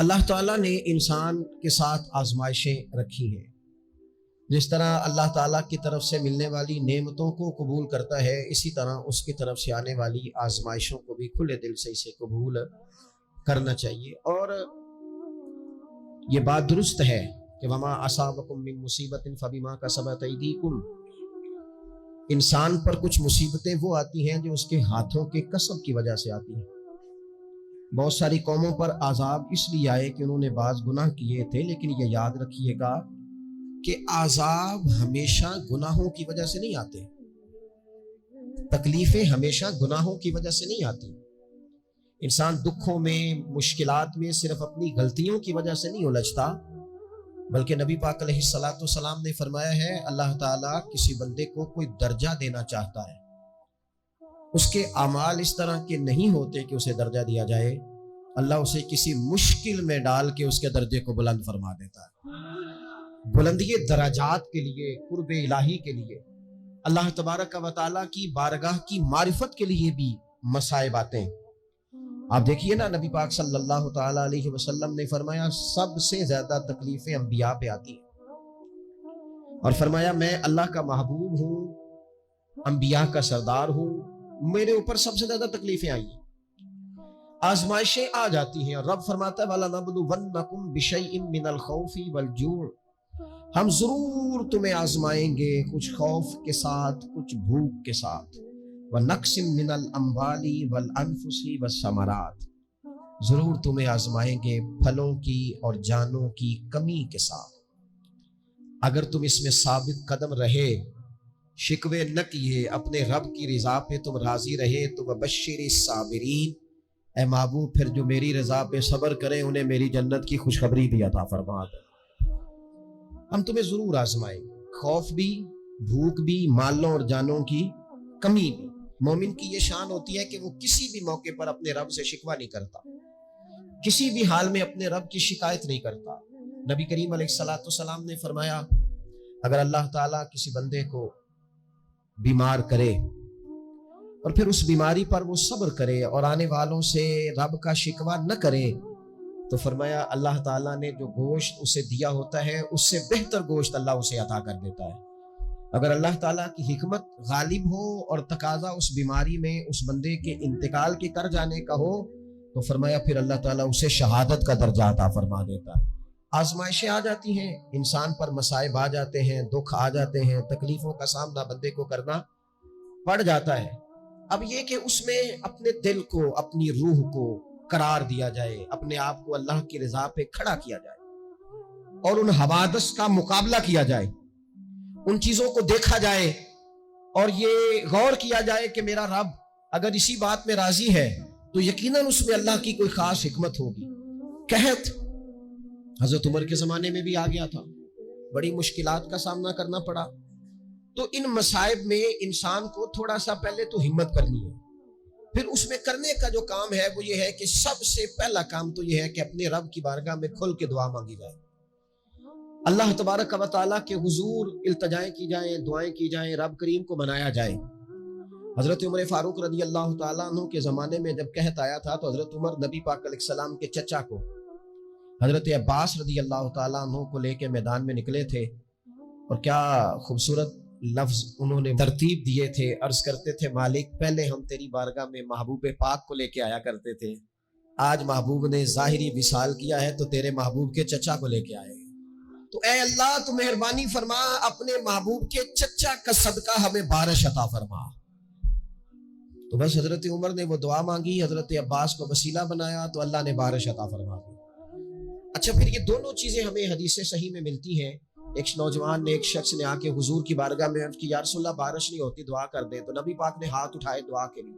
اللہ تعالیٰ نے انسان کے ساتھ آزمائشیں رکھی ہیں. جس طرح اللہ تعالیٰ کی طرف سے ملنے والی نعمتوں کو قبول کرتا ہے، اسی طرح اس کی طرف سے آنے والی آزمائشوں کو بھی کھلے دل سے اسے قبول کرنا چاہیے. اور یہ بات درست ہے کہ وما اصابکم من مصیبت فبما کسبت ایدیکم، انسان پر کچھ مصیبتیں وہ آتی ہیں جو اس کے ہاتھوں کے کسب کی وجہ سے آتی ہیں. بہت ساری قوموں پر عذاب اس لیے آئے کہ انہوں نے بعض گناہ کیے تھے، لیکن یہ یاد رکھیے گا کہ عذاب ہمیشہ گناہوں کی وجہ سے نہیں آتے، تکلیفیں ہمیشہ گناہوں کی وجہ سے نہیں آتی. انسان دکھوں میں، مشکلات میں صرف اپنی غلطیوں کی وجہ سے نہیں الجھتا، بلکہ نبی پاک علیہ الصلوۃ والسلام نے فرمایا ہے اللہ تعالیٰ کسی بندے کو کوئی درجہ دینا چاہتا ہے، اس کے اعمال اس طرح کے نہیں ہوتے کہ اسے درجہ دیا جائے، اللہ اسے کسی مشکل میں ڈال کے اس کے درجے کو بلند فرما دیتا ہے. بلندی درجات کے لیے، قرب الہی کے لیے، اللہ تبارک و تعالیٰ کی بارگاہ کی معرفت کے لیے بھی مصائب آتے ہیں. آپ دیکھیے نا، نبی پاک صلی اللہ تعالیٰ علیہ وسلم نے فرمایا سب سے زیادہ تکلیفیں انبیاء پہ آتی ہیں، اور فرمایا میں اللہ کا محبوب ہوں، انبیاء کا سردار ہوں، میرے اوپر سب سے زیادہ تکلیفیں آئی ہیں، آزمائشیں آ جاتی ہیں. اور رب فرماتا ہے وَلَنَبْلُوَنَّكُمْ بِشَيْءٍ مِّنَ الْخَوْفِ وَالْجُوعِ، ہم ضرور تمہیں آزمائیں گے کچھ خوف کے ساتھ، کچھ بھوک کے ساتھ. وَنَقْصٍ مِّنَ الْأَمْوَالِ وَالْأَنفُسِ وَالثَّمَرَاتِ، ضرور تمہیں آزمائیں گے پھلوں کی اور جانوں کی کمی کے ساتھ. اگر تم اس میں ثابت قدم رہے، شکوے نہ کیے، اپنے رب کی رضا پہ تم راضی رہے، تو وَبَشِّرِ الصَّابِرِينَ، اے محبوب پھر جو میری رضا پہ صبر کریں انہیں میری جنت کی خوشخبری بھی عطا فرما دے. ہم تمہیں ضرور آزمائیں گے، خوف بھی، بھوک بھی، مالوں اور جانوں کی کمی بھی. مومن کی یہ شان ہوتی ہے کہ وہ کسی بھی موقع پر اپنے رب سے شکوہ نہیں کرتا، کسی بھی حال میں اپنے رب کی شکایت نہیں کرتا. نبی کریم علیہ الصلوۃ والسلام نے فرمایا اگر اللہ تعالیٰ کسی بندے کو بیمار کرے اور پھر اس بیماری پر وہ صبر کرے اور آنے والوں سے رب کا شکوہ نہ کرے، تو فرمایا اللہ تعالیٰ نے جو گوشت اسے دیا ہوتا ہے اس سے بہتر گوشت اللہ اسے عطا کر دیتا ہے. اگر اللہ تعالیٰ کی حکمت غالب ہو اور تقاضا اس بیماری میں اس بندے کے انتقال کے کر جانے کا ہو، تو فرمایا پھر اللہ تعالیٰ اسے شہادت کا درجہ عطا فرما دیتا ہے. آزمائشیں آ جاتی ہیں، انسان پر مصائب آ جاتے ہیں، دکھ آ جاتے ہیں، تکلیفوں کا سامنا بندے کو کرنا پڑ جاتا ہے. اب یہ کہ اس میں اپنے دل کو، اپنی روح کو قرار دیا جائے، اپنے آپ کو اللہ کی رضا پہ کھڑا کیا جائے اور ان حوادث کا مقابلہ کیا جائے، ان چیزوں کو دیکھا جائے اور یہ غور کیا جائے کہ میرا رب اگر اسی بات میں راضی ہے تو یقیناً اس میں اللہ کی کوئی خاص حکمت ہوگی. قحط حضرت عمر کے زمانے میں بھی آ گیا تھا، بڑی مشکلات کا سامنا کرنا پڑا. تو ان مصائب میں انسان کو تھوڑا سا پہلے تو ہمت کرنی ہے، پھر اس میں کرنے کا جو کام ہے وہ یہ ہے کہ سب سے پہلا کام تو یہ ہے کہ اپنے رب کی بارگاہ میں کھل کے دعا مانگی جائے، اللہ تبارک و تعالیٰ کے حضور التجائیں کی جائیں، دعائیں کی جائیں، رب کریم کو منایا جائے. حضرت عمر فاروق رضی اللہ تعالیٰ عنہ کے زمانے میں جب قحط آیا تھا تو حضرت عمر نبی پاک علیہ السلام کے چچا کو حضرت عباس رضی اللہ تعالیٰ عنہ کو لے کے میدان میں نکلے تھے، اور کیا خوبصورت لفظ انہوں نے ترتیب دیے تھے. عرض کرتے تھے مالک پہلے ہم تیری بارگاہ میں محبوب پاک کو لے کے آیا کرتے تھے، آج محبوب نے ظاہری وصال کیا ہے تو تیرے محبوب کے چچا کو لے کے آئے، تو اے اللہ تو مہربانی فرما اپنے محبوب کے چچا کا صدقہ ہمیں بارش عطا فرما. تو بس حضرت عمر نے وہ دعا مانگی، حضرت عباس کو وسیلہ بنایا تو اللہ نے بارش عطا فرما دی. اچھا پھر یہ دونوں چیزیں ہمیں حدیث صحیح میں ملتی ہیں. ایک نوجوان نے، ایک شخص نے آ کے حضور کی بارگاہ میں عرض کی یا رسول اللہ بارش نہیں ہوتی، دعا کر دیں. تو نبی پاک نے ہاتھ اٹھائے دعا کے لیے،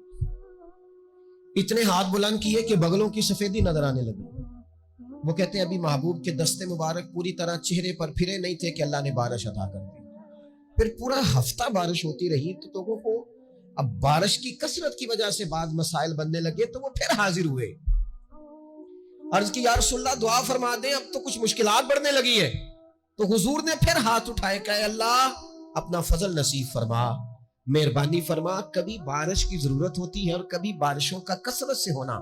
اتنے ہاتھ بلند کیے کہ بغلوں کی سفیدی نظر آنے لگی. وہ کہتے ہیں ابھی محبوب کے دستے مبارک پوری طرح چہرے پر پھرے نہیں تھے کہ اللہ نے بارش عطا کر دی. پھر پورا ہفتہ بارش ہوتی رہی تو لوگوں کو اب بارش کی کثرت کی وجہ سے بعض مسائل بننے لگے، تو وہ پھر حاضر ہوئے. عرض کی یا رسول اللہ دعا فرما دیں، اب تو کچھ مشکلات بڑھنے لگی ہے. تو حضور نے پھر ہاتھ اٹھائے کہ اے اللہ اپنا فضل نصیب فرما، مہربانی فرما. کبھی بارش کی ضرورت ہوتی ہے اور کبھی بارشوں کا کثرت سے ہونا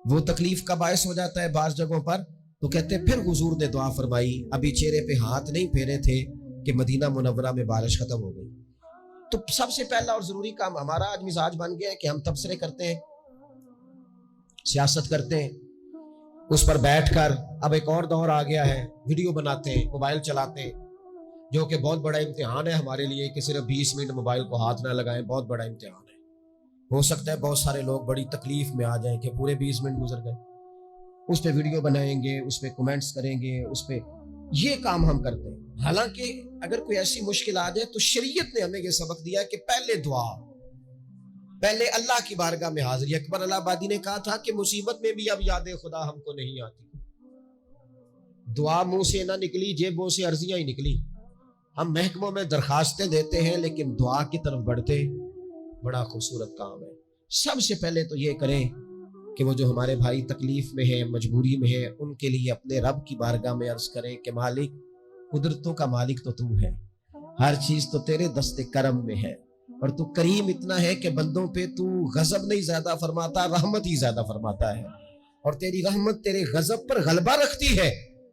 وہ تکلیف کا باعث ہو جاتا ہے بعض جگہوں پر، تو کہتے ہیں پھر حضور نے دعا فرمائی، ابھی چہرے پہ ہاتھ نہیں پھیرے تھے کہ مدینہ منورہ میں بارش ختم ہو گئی۔ تو سب سے پہلا اور ضروری کام ہمارا آج مزاج بن گیا ہے کہ ہم تبصرے کرتے ہیں، سیاست کرتے ہیں، اس پر بیٹھ کر اب ایک اور دور آ گیا ہے، ویڈیو بناتے ہیں، موبائل چلاتے ہیں، جو کہ بہت بڑا امتحان ہے ہمارے لیے کہ صرف 20 منٹ موبائل کو ہاتھ نہ لگائیں، بہت بڑا امتحان ہے۔ ہو سکتا ہے بہت سارے لوگ بڑی تکلیف میں آ جائیں کہ پورے 20 منٹ گزر گئے، اس پہ ویڈیو بنائیں گے، اس پہ کومنٹس کریں گے، اس پہ یہ کام ہم کرتے ہیں۔ حالانکہ اگر کوئی ایسی مشکل آ جائے تو شریعت نے ہمیں یہ سبق دیا کہ پہلے دعا، پہلے اللہ کی بارگاہ میں حاضری۔ اکبر الہ آبادی نے کہا تھا کہ مصیبت میں بھی اب یاد خدا ہم کو نہیں آتی، دعا منہ سے نہ نکلی، جیبوں سے عرضیاں ہی نکلی۔ ہم محکموں میں درخواستیں دیتے ہیں لیکن دعا کی طرف بڑھتے، بڑا خوبصورت کام ہے۔ سب سے پہلے تو یہ کریں کہ وہ جو ہمارے بھائی تکلیف میں ہیں، مجبوری میں ہیں، ان کے لیے اپنے رب کی بارگاہ میں عرض کریں کہ مالک، قدرتوں کا مالک تو تو ہے، ہر چیز تو تیرے دست کرم میں ہے، اور تو کریم اتنا ہے کہ بندوں پہ تو غضب نہیں زیادہ فرماتا، رحمت ہی زیادہ فرماتا ہے، اور تیری رحمت تیرے غضب پر غلبہ رکھتی ہے،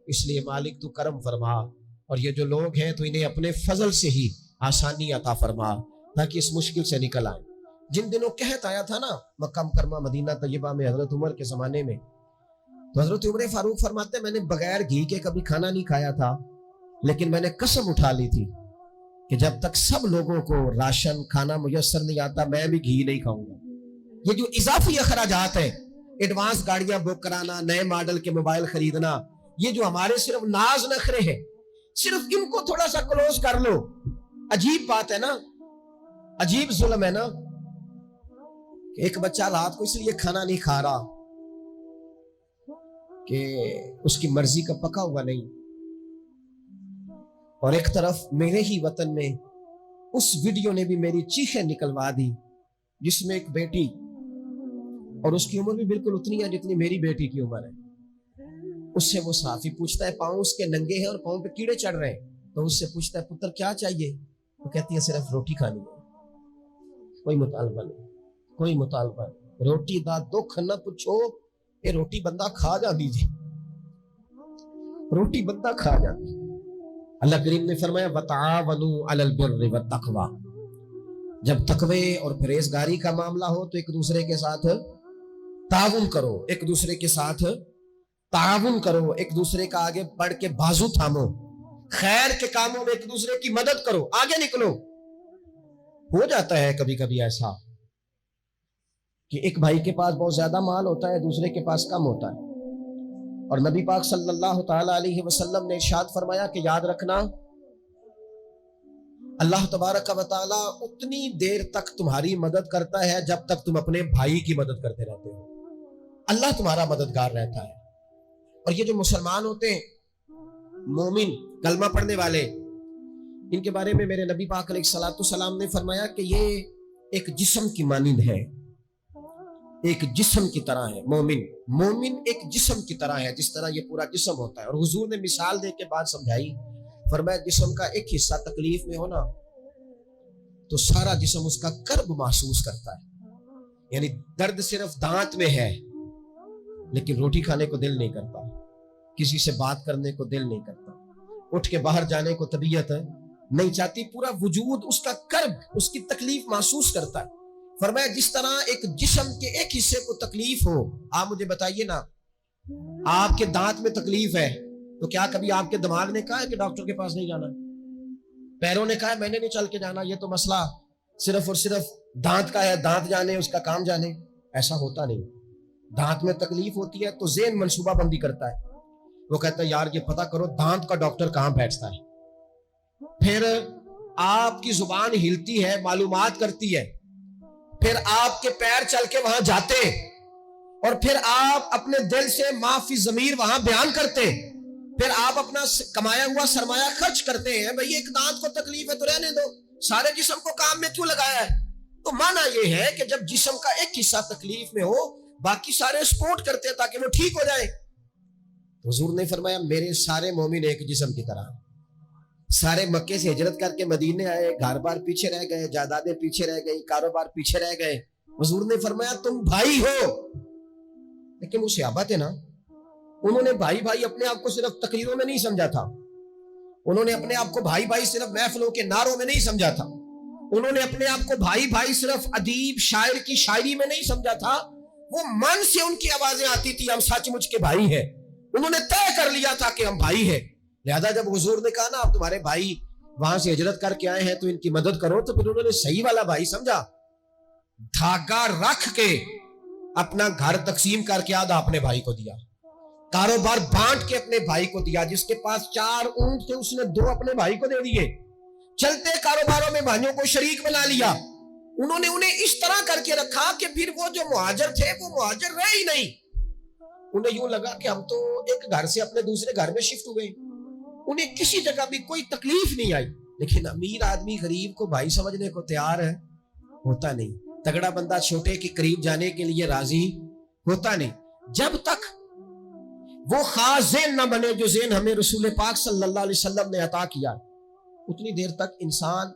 اس لیے مالک تو کرم فرما، اور یہ جو لوگ ہیں تو انہیں اپنے فضل سے ہی آسانی عطا فرما تاکہ اس مشکل سے نکل آئیں۔ جن دنوں قحط آیا تھا نا مکہ مکرمہ مدینہ طیبہ میں حضرت عمر کے زمانے میں، تو حضرت عمر فاروق فرماتے ہیں میں نے بغیر گھی کے کبھی کھانا نہیں کھایا تھا، لیکن میں نے قسم اٹھا لی تھی کہ جب تک سب لوگوں کو راشن کھانا میسر نہیں آتا میں بھی گھی نہیں کھاؤں گا۔ یہ جو اضافی اخراجات ہیں، ایڈوانس گاڑیاں بک کرانا، نئے ماڈل کے موبائل خریدنا، یہ جو ہمارے صرف ناز نخرے ہیں، صرف ان کو تھوڑا سا کلوز کر لو۔ عجیب بات ہے نا، عجیب ظلم ہے نا کہ ایک بچہ رات کو اس لیے کھانا نہیں کھا رہا کہ اس کی مرضی کا پکا ہوا نہیں، اور ایک طرف میرے ہی وطن میں اس ویڈیو نے بھی میری چیخیں نکلوا دی جس میں ایک بیٹی، اور اس کی عمر بھی بالکل اتنی ہے جتنی میری بیٹی کی عمر ہے، اس سے وہ صحافی پوچھتا ہے پاؤں اس کے ننگے ہیں اور پاؤں پہ کیڑے چڑھ رہے ہیں، تو اس سے پوچھتا ہے پتر کیا چاہیے؟ وہ کہتی ہے صرف روٹی کھانی ہے، کوئی مطالبہ نہیں، کوئی مطالبہ نہیں، روٹی دا دکھ نہ پوچھو، یہ روٹی بندہ کھا جا دیجیے، روٹی بندہ کھا جا دیجیے۔ اللہ کریم نے فرمایا وَتَعَاوَنُوا عَلَى الْبِرِّ وَالتَّقْوَى، جب تقوی اور پرہیزگاری کا معاملہ ہو تو ایک دوسرے کے ساتھ تعاون کرو، ایک دوسرے کے ساتھ تعاون کرو، ایک دوسرے کا آگے بڑھ کے بازو تھامو، خیر کے کاموں میں ایک دوسرے کی مدد کرو، آگے نکلو۔ ہو جاتا ہے کبھی کبھی ایسا کہ ایک بھائی کے پاس بہت زیادہ مال ہوتا ہے، دوسرے کے پاس کم ہوتا ہے، اور نبی پاک صلی اللہ تعالی علیہ وسلم نے ارشاد فرمایا کہ یاد رکھنا اللہ تبارک و تعالی اتنی دیر تک تمہاری مدد کرتا ہے جب تک تم اپنے بھائی کی مدد کرتے رہتے ہو، اللہ تمہارا مددگار رہتا ہے۔ اور یہ جو مسلمان ہوتے ہیں، مومن، کلمہ پڑھنے والے، ان کے بارے میں میرے نبی پاک علیہ الصلوۃ والسلام نے فرمایا کہ یہ ایک جسم کی مانند ہے، ایک جسم کی طرح ہے۔ مومن ایک جسم کی طرح ہے، جس طرح یہ پورا جسم ہوتا ہے۔ اور حضور نے مثال دے کے بات سمجھائی، فرمایا جسم کا ایک حصہ تکلیف میں ہونا تو سارا جسم اس کا کرب محسوس کرتا ہے، یعنی درد صرف دانت میں ہے لیکن روٹی کھانے کو دل نہیں کرتا، کسی سے بات کرنے کو دل نہیں کرتا، اٹھ کے باہر جانے کو طبیعت نہیں چاہتی، پورا وجود اس کا کرب، اس کی تکلیف محسوس کرتا ہے۔ فرمایا جس طرح ایک جسم کے ایک حصے کو تکلیف ہو، آپ مجھے بتائیے نا، آپ کے دانت میں تکلیف ہے تو کیا کبھی آپ کے دماغ نے کہا ہے کہ ڈاکٹر کے پاس نہیں جانا؟ پیروں نے کہا ہے میں نے نہیں چل کے جانا، یہ تو مسئلہ صرف اور صرف دانت کا ہے، دانت جانے، اس کا کام جانے؟ ایسا ہوتا نہیں۔ دانت میں تکلیف ہوتی ہے تو ذہن منصوبہ بندی کرتا ہے، وہ کہتا ہے یار یہ پتہ کرو دانت کا ڈاکٹر کہاں بیٹھتا ہے، پھر آپ کی زبان ہلتی ہے، معلومات کرتی ہے، پھر آپ کے پیر چل کے وہاں جاتے، اور پھر آپ اپنے دل سے ما فی ضمیر وہاں بیان کرتے، پھر آپ اپنا کمایا ہوا سرمایہ خرچ کرتے ہیں۔ بھئی ایک دانت کو تکلیف ہے تو رہنے دو، سارے جسم کو کام میں کیوں لگایا ہے؟ تو معنی یہ ہے کہ جب جسم کا ایک حصہ تکلیف میں ہو، باقی سارے سپورٹ کرتے ہیں تاکہ وہ ٹھیک ہو جائے۔ حضور نے فرمایا میرے سارے مومن ایک جسم کی طرح، سارے مکے سے ہجرت کر کے مدینے آئے، گھر بار پیچھے رہ گئے، جائیدادیں پیچھے رہ گئی، کاروبار پیچھے رہ گئے، حضور نے فرمایا تم بھائی ہو، لیکن وہ صحابہ تھے نا, انہوں نے بھائی بھائی اپنے آپ کو صرف تقریروں میں نہیں سمجھا تھا, انہوں نے اپنے آپ کو بھائی بھائی صرف محفلوں کے نعروں میں نہیں سمجھا تھا, انہوں نے اپنے آپ کو بھائی بھائی صرف ادیب شاعر کی شاعری میں نہیں سمجھا تھا, وہ من سے ان کی آوازیں آتی تھی, ہم سچ مچ کے بھائی ہیں. انہوں نے طے کر لیا تھا کہ ہم بھائی ہیں. لہذا جب حضور نے کہا نا آپ تمہارے بھائی وہاں سے ہجرت کر کے آئے ہیں تو ان کی مدد کرو, تو پھر انہوں نے صحیح والا بھائی سمجھا, دھاگا رکھ کے اپنا گھر تقسیم کر کے آدھا اپنے بھائی کو دیا, کاروبار بانٹ کے اپنے بھائی کو دیا. جس کے پاس 4 اونٹ تھے اس نے 2 اپنے بھائی کو دے دیے. چلتے کاروباروں میں بھائیوں کو شریک بنا لیا. انہوں نے انہیں اس طرح کر کے رکھا کہ پھر وہ جو مہاجر تھے وہ مہاجر رہے ہی نہیں. انہیں یوں لگا کہ ہم تو ایک گھر سے اپنے دوسرے گھر میں شفٹ ہوئے, انہیں کسی جگہ بھی کوئی تکلیف نہیں آئی. لیکن امیر آدمی غریب کو بھائی سمجھنے کو تیار ہے ہوتا نہیں, تگڑا بندہ چھوٹے کے قریب جانے کے لیے راضی ہوتا نہیں. جب تک وہ خاص ذہن نہ بنے جو ذہن ہمیں رسول پاک صلی اللہ علیہ وسلم نے عطا کیا, اتنی دیر تک انسان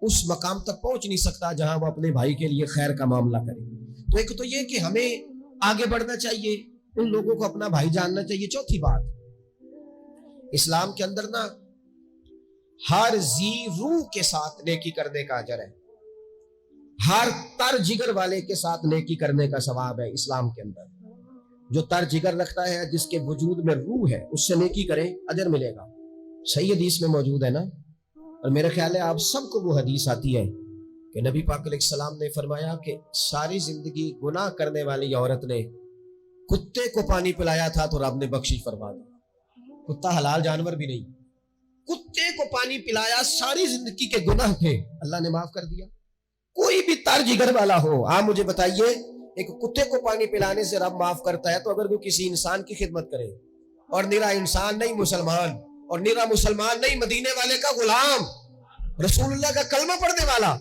اس مقام تک پہنچ نہیں سکتا جہاں وہ اپنے بھائی کے لیے خیر کا معاملہ کرے. تو ایک تو یہ کہ ہمیں آگے بڑھنا چاہیے, ان لوگوں کو اپنا بھائی جاننا چاہیے. چوتھی بات, اسلام کے اندر نا ہر ذی روح کے ساتھ نیکی کرنے کا اجر ہے, ہر تر جگر والے کے ساتھ نیکی کرنے کا ثواب ہے. اسلام کے اندر جو تر جگر رکھتا ہے, جس کے وجود میں روح ہے, اس سے نیکی کریں اجر ملے گا. صحیح حدیث میں موجود ہے نا, اور میرا خیال ہے آپ سب کو وہ حدیث آتی ہے کہ نبی پاک علیہ السلام نے فرمایا کہ ساری زندگی گناہ کرنے والی عورت نے کتے کو پانی پلایا تھا تو رب نے بخشش فرما دی. کتا حلال جانور بھی نہیں, کتے کو پانی پلایا, ساری زندگی کے گناہ تھے, اللہ نے معاف کر دیا. کوئی بھی تر جگر والا ہو, آپ مجھے بتائیے ایک کتے کو پانی پلانے سے رب معاف کرتا ہے, تو اگر وہ کسی انسان کی خدمت کرے, اور نرا انسان نہیں مسلمان, اور نرا مسلمان نہیں مدینے والے کا غلام, رسول اللہ کا کلمہ پڑھنے والا,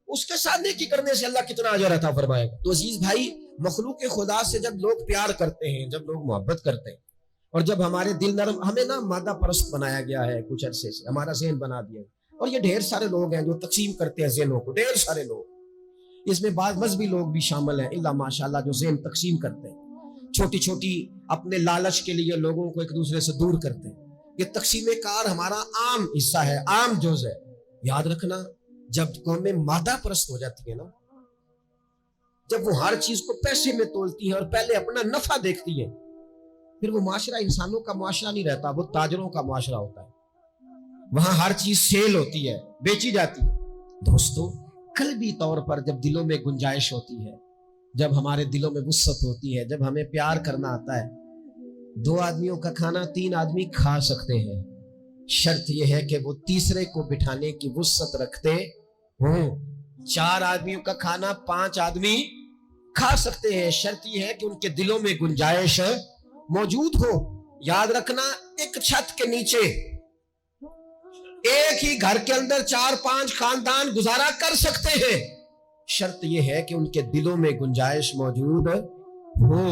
اس کے ساتھ نیکی کرنے سے اللہ کتنا اجر عطا فرمائے گا. تو عزیز بھائی, مخلوق خدا سے جب لوگ پیار کرتے ہیں, جب لوگ محبت کرتے ہیں, اور جب ہمارے دل نرم, ہمیں نا مادہ پرست بنایا گیا ہے کچھ عرصے سے, ہمارا ذہن بنا دیا ہے, اور یہ ڈھیر سارے لوگ ہیں جو تقسیم کرتے ہیں ذہنوں کو, ڈھیر سارے لوگ, اس میں بعض مذہبی لوگ بھی شامل ہیں اللہ ماشاءاللہ, جو ذہن تقسیم کرتے ہیں, چھوٹی چھوٹی اپنے لالچ کے لیے لوگوں کو ایک دوسرے سے دور کرتے ہیں. یہ تقسیم کار ہمارا عام حصہ ہے, عام جز ہے. یاد رکھنا, جب قومیں مادہ پرست ہو جاتی ہیں نا, جب وہ ہر چیز کو پیسے میں تولتی ہیں اور پہلے اپنا نفع دیکھتی ہیں, پھر وہ معاشرہ انسانوں کا معاشرہ نہیں رہتا, وہ تاجروں کا معاشرہ ہوتا ہے. وہاں ہر چیز سیل ہوتی ہے, بیچی جاتی ہے. دوستو, قلبی طور پر جب دلوں میں گنجائش ہوتی ہے, جب ہمارے دلوں میں وسعت ہوتی ہے, جب ہمیں پیار کرنا آتا ہے, 2 آدمیوں کا کھانا 3 آدمی کھا سکتے ہیں. شرط یہ ہے کہ وہ تیسرے کو بٹھانے کی وسعت رکھتے ہوں. 4 آدمیوں کا کھانا 5 آدمی کھا سکتے ہیں, شرط یہ ہے کہ ان کے دلوں میں گنجائش موجود ہو. یاد رکھنا, ایک چھت کے نیچے ایک ہی گھر کے اندر 4-5 خاندان گزارا کر سکتے ہیں, شرط یہ ہے کہ ان کے دلوں میں گنجائش موجود ہو.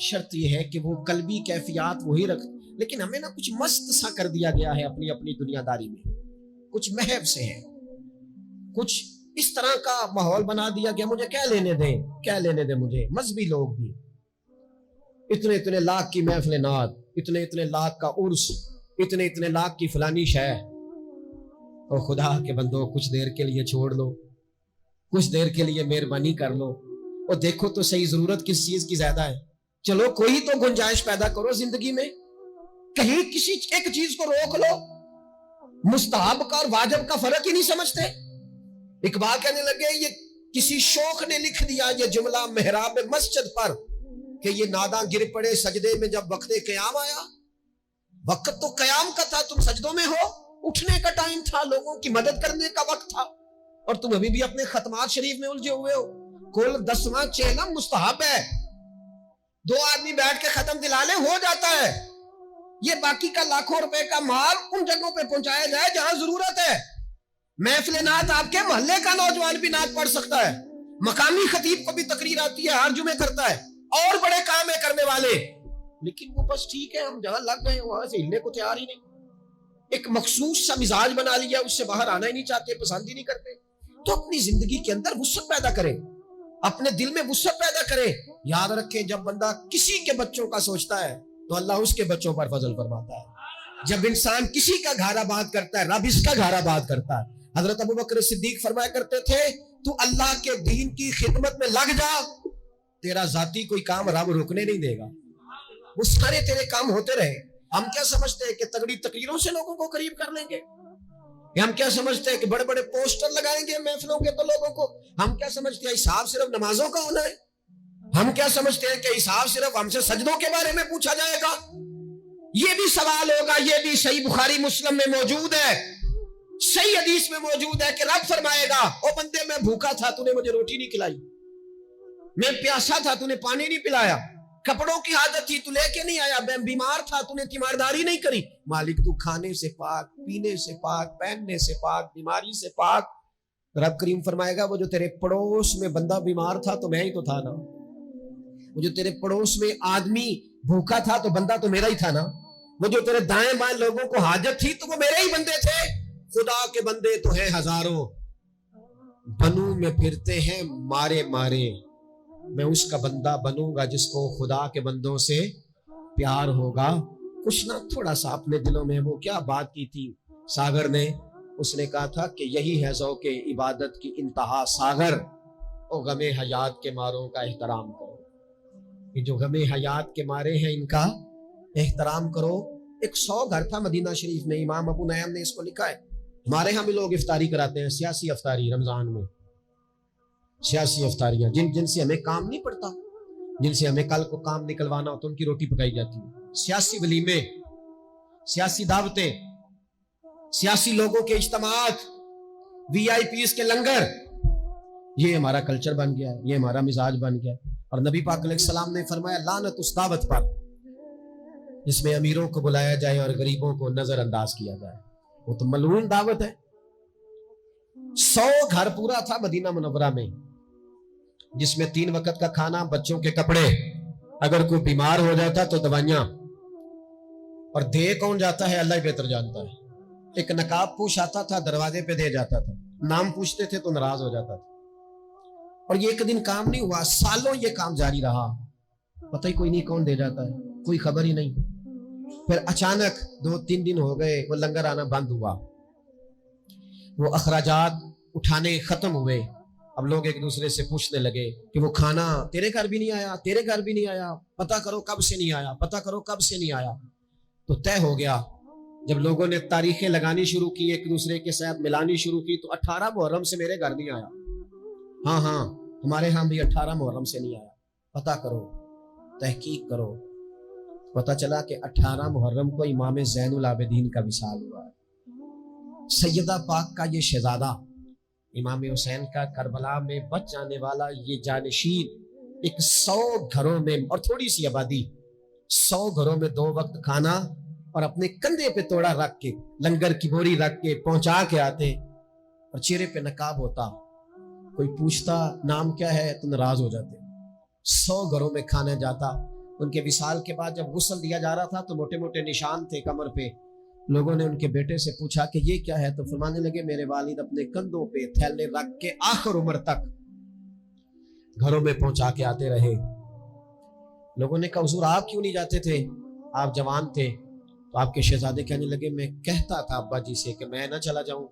شرط یہ ہے کہ وہ قلبی کیفیات وہی رکھ. لیکن ہمیں نا کچھ مست سا کر دیا گیا ہے اپنی اپنی دنیا داری میں, کچھ محب سے ہے, کچھ اس طرح کا ماحول بنا دیا گیا, مجھے کیا لینے دیں, کیا لینے دیں مجھے. مذہبی لوگ بھی اتنے لاکھ کی محفل نعت, اتنے لاکھ کا عرس, اتنے لاکھ کی فلانی شے. اور خدا کے بندو, کچھ دیر کے لیے چھوڑ لو, کچھ دیر کے لیے مہربانی کر لو, اور دیکھو تو صحیح ضرورت کس چیز کی زیادہ ہے. چلو کوئی تو گنجائش پیدا کرو زندگی میں, کہیں کسی ایک چیز کو روک لو. مستحب کا اور واجب کا فرق ہی نہیں سمجھتے. اقبال کہنے لگے, یہ کسی شوخ نے لکھ دیا یہ جملہ محراب مسجد پر, کہ یہ ناداں گر پڑے سجدے میں جب وقت قیام آیا. وقت تو قیام کا تھا, تم سجدوں میں ہو, اٹھنے کا ٹائم تھا, لوگوں کی مدد کرنے کا وقت تھا, اور تم ابھی بھی اپنے ختمات شریف میں الجھے ہوئے ہو. کل 10واں چہلم مستحب ہے, 2 آدمی بیٹھ کے ختم دلا لیں ہو جاتا ہے. یہ باقی کا لاکھوں روپے کا مال ان جگہوں پہ پہنچایا جائے جہاں ضرورت ہے. محفل نعت آپ کے محلے کا نوجوان بھی نعت پڑھ سکتا ہے, مقامی خطیب کو بھی تقریر آتی ہے, ہر جمعے کرتا ہے, اور بڑے کام ہے کرنے والے, لیکن وہ بس ٹھیک ہے ہم جہاں لگ گئے وہاں سے ہلنے کو تیار ہی نہیں. ایک مخصوص سا مزاج بنا لیا, اس سے باہر آنا ہی نہیں چاہتے, پسند ہی نہیں کرتے. تو اپنی زندگی کے اندر وسعت پیدا کریں. اپنے دل میں وسعت پیدا کرے. یاد رکھیں جب بندہ کسی کے بچوں کا سوچتا ہے تو اللہ اس کے بچوں پر فضل فرماتا ہے. جب انسان کسی کا گھر آباد کرتا ہے رب اس کا گھر آباد کرتا ہے. حضرت ابوبکر صدیق فرمایا کرتے تھے تو اللہ کے دین کی خدمت میں لگ جا, تیرا ذاتی کوئی کام رب روکنے نہیں دے گا, وہ سارے تیرے کام ہوتے رہے. ہم کیا سمجھتے ہیں کہ تگڑی تقریروں سے لوگوں کو قریب کر لیں گے, ہم کیا سمجھتے ہیں کہ بڑے بڑے پوسٹر لگائیں گے محفلوں کے تو لوگوں کو, ہم کیا سمجھتے ہیں حساب صرف نمازوں کا ہونا ہے, ہم کیا سمجھتے ہیں کہ حساب صرف ہم سے سجدوں کے بارے میں پوچھا جائے گا. یہ بھی سوال ہوگا, یہ بھی صحیح بخاری مسلم میں موجود ہے, صحیح حدیث میں موجود ہے کہ رب فرمائے گا او بندے میں بھوکا تھا تو نے مجھے روٹی نہیں کھلائی, میں پیاسا تھا تو نے پانی نہیں پلایا, کپڑوں کی حاجت تھی تو لے کے نہیں آیا, میں بیمار تھا تو نے تیمارداری نہیں کری. مالک تو کھانے سے پاک, پینے سے پاک, پہننے سے پاک, بیماری سے پاک. رب کریم فرمائے گا وہ جو تیرے پڑوس میں بندہ بیمار تھا تو میں ہی تو تھا نا, وہ جو تیرے پڑوس میں آدمی بھوکا تھا تو بندہ تو میرا ہی تھا نا, وہ جو تیرے دائیں بائیں لوگوں کو حاجت تھی تو وہ میرے ہی بندے تھے. خدا کے بندے تو ہیں ہزاروں, بنوں میں پھرتے ہیں مارے مارے, میں اس کا بندہ بنوں گا جس کو خدا کے بندوں سے پیار ہوگا. کچھ نہ تھوڑا سا اپنے دلوں میں وہ کیا بات کی تھی ساگر نے, اس نے کہا تھا کہ یہی ہے ذوق عبادت کی انتہا ساگر, او غم حیات کے ماروں کا احترام کرو. یہ جو غم حیات کے مارے ہیں ان کا احترام کرو. 100 گھر تھا مدینہ شریف میں, امام ابو نعیم نے اس کو لکھا ہے. ہمارے ہاں بھی لوگ افطاری کراتے ہیں, سیاسی افطاری رمضان میں, سیاسی افطاریاں جن سے ہمیں کام نہیں پڑتا, جن سے ہمیں کل کو کام نکلوانا ہو تو ان کی روٹی پکائی جاتی ہے. سیاسی ولیمے, سیاسی دعوتیں, سیاسی لوگوں کے اجتماعات, وی آئی پیز کے لنگر, یہ ہمارا کلچر بن گیا ہے, یہ ہمارا مزاج بن گیا ہے. اور نبی پاک علیہ السلام نے فرمایا لعنت اس دعوت پر جس میں امیروں کو بلایا جائے اور غریبوں کو نظر انداز کیا جائے, وہ تو ملعون دعوت ہے. 100 گھر پورا تھا مدینہ منورہ میں جس میں 3 وقت کا کھانا, بچوں کے کپڑے, اگر کوئی بیمار ہو جاتا تو دوائیاں, اور دے کون جاتا ہے اللہ ہی بہتر جانتا ہے. ایک نقاب پوش آتا تھا دروازے پہ دے جاتا تھا, نام پوچھتے تھے تو ناراض ہو جاتا تھا. اور یہ ایک دن کام نہیں ہوا, سالوں یہ کام جاری رہا, پتہ ہی کوئی نہیں کون دے جاتا ہے, کوئی خبر ہی نہیں. پھر اچانک 2-3 دن ہو گئے وہ لنگر آنا بند ہوا, وہ اخراجات اٹھانے ختم ہوئے. اب لوگ ایک دوسرے سے پوچھنے لگے کہ وہ کھانا تیرے گھر بھی نہیں آیا, تیرے گھر بھی نہیں آیا, پتہ کرو کب سے نہیں آیا, پتہ کرو کب سے نہیں آیا. تو طے ہو گیا, جب لوگوں نے تاریخیں لگانی شروع کی, ایک دوسرے کے ساتھ ملانی شروع کی, تو 18 محرم سے میرے گھر نہیں آیا. ہاں ہمارے ہاں بھی 18 محرم سے نہیں آیا, پتہ کرو, تحقیق کرو. پتہ چلا کہ 18 محرم کو امام زین العابدین کا وصال ہوا ہے. سیدہ پاک کا یہ شہزادہ امام حسین کا کربلا میں بچ جانے والا یہ جانشین ایک 100 گھروں میں اور تھوڑی سی آبادی, 100 گھروں میں 2 وقت کھانا اور اپنے کندھے پہ توڑا رکھ کے, لنگر کی بوری رکھ کے پہنچا کے آتے, اور چہرے پہ نقاب ہوتا. کوئی پوچھتا نام کیا ہے تو ناراض ہو جاتے. 100 گھروں میں کھانا جاتا. ان کے وصال کے بعد جب غسل دیا جا رہا تھا تو موٹے موٹے نشان تھے کمر پہ. لوگوں نے ان کے بیٹے سے پوچھا کہ یہ کیا ہے, تو فرمانے لگے میرے والد اپنے کندھوں پہ تھیلے رکھ کے آخر عمر تک گھروں میں پہنچا کے آتے رہے. لوگوں نے کہا حضور آپ کیوں نہیں جاتے تھے, آپ جوان تھے. تو آپ کے شہزادے کہنے لگے میں کہتا تھا ابا جی سے کہ میں نہ چلا جاؤں,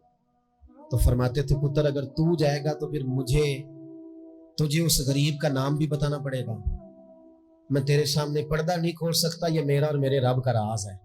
تو فرماتے تھے پتر اگر تو جائے گا تو پھر تجھے اس غریب کا نام بھی بتانا پڑے گا. میں تیرے سامنے پردہ نہیں کھول سکتا, یہ میرا اور میرے رب کا راز ہے.